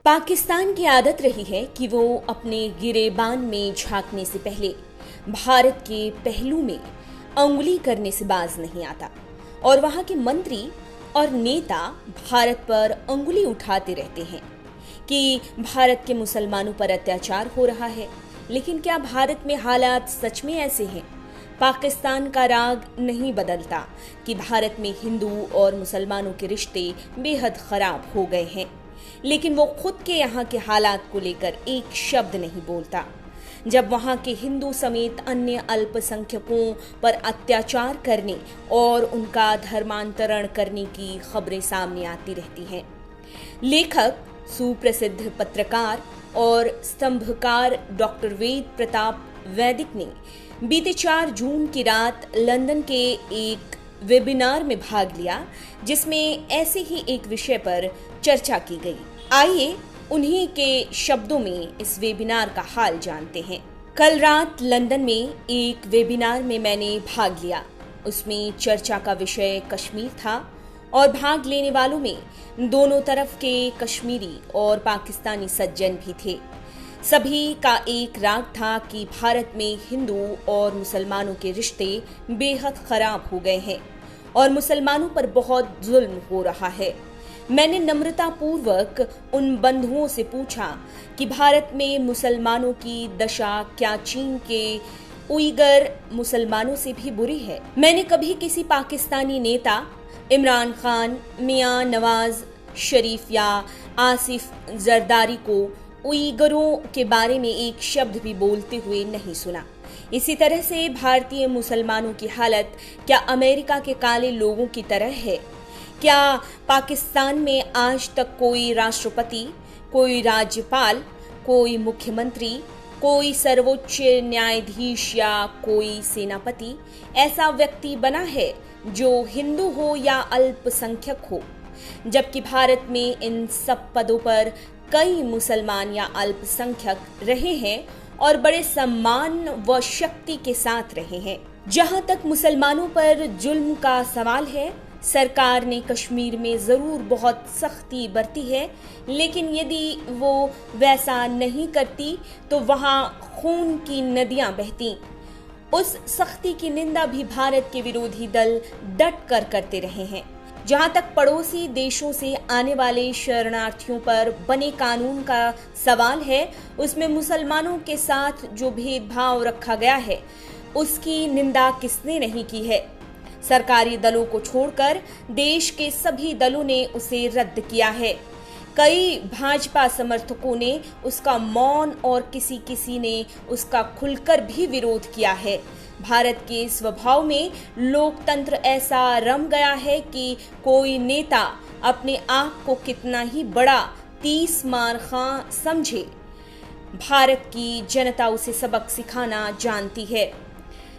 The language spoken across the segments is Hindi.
पाकिस्तान की आदत रही है कि वो अपने गिरेबान में झांकने से पहले भारत के पहलू में उंगली करने से बाज नहीं आता और वहां के मंत्री और नेता भारत पर उंगली उठाते रहते हैं कि भारत के मुसलमानों पर अत्याचार हो रहा है। लेकिन क्या भारत में हालात सच में ऐसे हैं? पाकिस्तान का राग नहीं बदलता कि भारत में हिंदू और मुसलमानों के रिश्ते बेहद खराब हो गए हैं, लेकिन वो खुद के यहाँ के हालात को लेकर एक शब्द नहीं बोलता। जब वहाँ के हिंदू समेत अन्य अल्पसंख्यकों पर अत्याचार करने और उनका धर्मांतरण करने की खबरें सामने आती रहती हैं। लेखक, सुप्रसिद्ध पत्रकार और स्तंभकार डॉक्टर वेद प्रताप वैदिक ने बीते 4 जून की रात लंदन के एक वेबिनार में भाग लिया, जिसमें ऐसे ही एक विषय पर चर्चा की गई। आइए उन्हीं के शब्दों में इस वेबिनार का हाल जानते हैं। कल रात लंदन में एक वेबिनार में मैंने भाग लिया। उसमें चर्चा का विषय कश्मीर था और भाग लेने वालों में दोनों तरफ के कश्मीरी और पाकिस्तानी सज्जन भी थे। सभी का एक राग था कि भारत में हिंदू और मुसलमानों के रिश्ते बेहद खराब हो गए हैं और मुसलमानों पर बहुत जुल्म हो रहा है। मैंने नम्रतापूर्वक उन बंधुओं से पूछा कि भारत में मुसलमानों की दशा क्या चीन के उइगर मुसलमानों से भी बुरी है? मैंने कभी किसी पाकिस्तानी नेता इमरान खान, मियां नवाज शरीफ या आसिफ जरदारी को उइगरों के बारे में एक शब्द भी बोलते हुए नहीं सुना। इसी तरह से भारतीय मुसलमानों की हालत क्या अमेरिका के काले लोगों की तरह है? क्या पाकिस्तान में आज तक कोई राष्ट्रपति, कोई राज्यपाल, कोई मुख्यमंत्री, कोई सर्वोच्च न्यायाधीश या कोई सेनापति ऐसा व्यक्ति बना है जो हिंदू हो या अल्पसंख्यक हो? जबकि भारत में इन सब पदों पर कई मुसलमान या अल्पसंख्यक रहे हैं और बड़े सम्मान व शक्ति के साथ रहे हैं। जहां तक मुसलमानों पर जुल्म का सवाल है, सरकार ने कश्मीर में जरूर बहुत सख्ती बरती है, लेकिन यदि वो वैसा नहीं करती तो वहां खून की नदियां बहती। उस सख्ती की निंदा भी भारत के विरोधी दल डट कर करते रहे हैं। जहां तक पड़ोसी देशों से आने वाले शरणार्थियों पर बने कानून का सवाल है, उसमें मुसलमानों के साथ जो भेदभाव रखा गया है उसकी निंदा किसने नहीं की है? सरकारी दलों को छोड़कर देश के सभी दलों ने उसे रद्द किया है। कई भाजपा समर्थकों ने उसका मौन और किसी ने उसका खुलकर भी विरोध किया है। भारत के स्वभाव में लोकतंत्र ऐसा रम गया है कि कोई नेता अपने आप को कितना ही बड़ा 30 मार खां समझे, भारत की जनता उसे सबक सिखाना जानती है।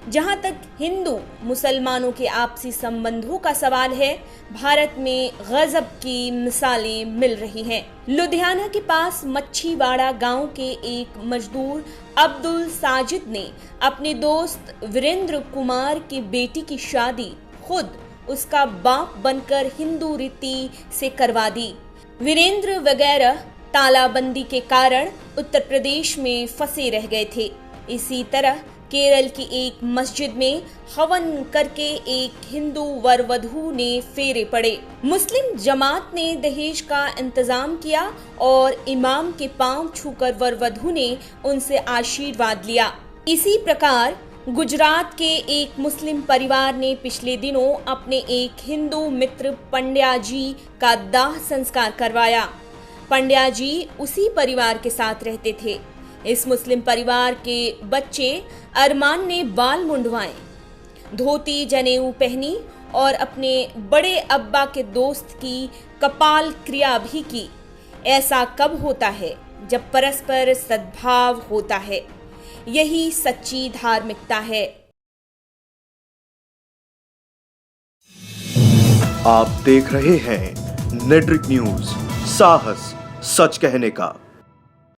जहां तक हिंदू मुसलमानों के आपसी संबंधों का सवाल है, भारत में गजब की मिसालें मिल रही हैं। लुधियाना के पास मच्छीवाड़ा गांव के एक मजदूर अब्दुल साजिद ने अपने दोस्त वीरेंद्र कुमार की बेटी की शादी खुद उसका बाप बनकर हिंदू रीति से करवा दी। वीरेंद्र वगैरह तालाबंदी के कारण उत्तर प्रदेश में फंसे रह गए थे। इसी तरह केरल की एक मस्जिद में हवन करके एक हिंदू वर वधू ने फेरे पड़े। मुस्लिम जमात ने दहेज का इंतजाम किया और इमाम के पांव छूकर वर वधू ने उनसे आशीर्वाद लिया। इसी प्रकार गुजरात के एक मुस्लिम परिवार ने पिछले दिनों अपने एक हिंदू मित्र पंड्या जी का दाह संस्कार करवाया। पंड्या जी उसी परिवार के साथ रहते थे। इस मुस्लिम परिवार के बच्चे अरमान ने बाल मुंडवाए, धोती जनेऊ पहनी और अपने बड़े अब्बा के दोस्त की कपाल क्रिया भी की। ऐसा कब होता है? जब परस्पर सद्भाव होता है। यही सच्ची धार्मिकता है। आप देख रहे हैं नेट्रिक न्यूज, साहस सच कहने का।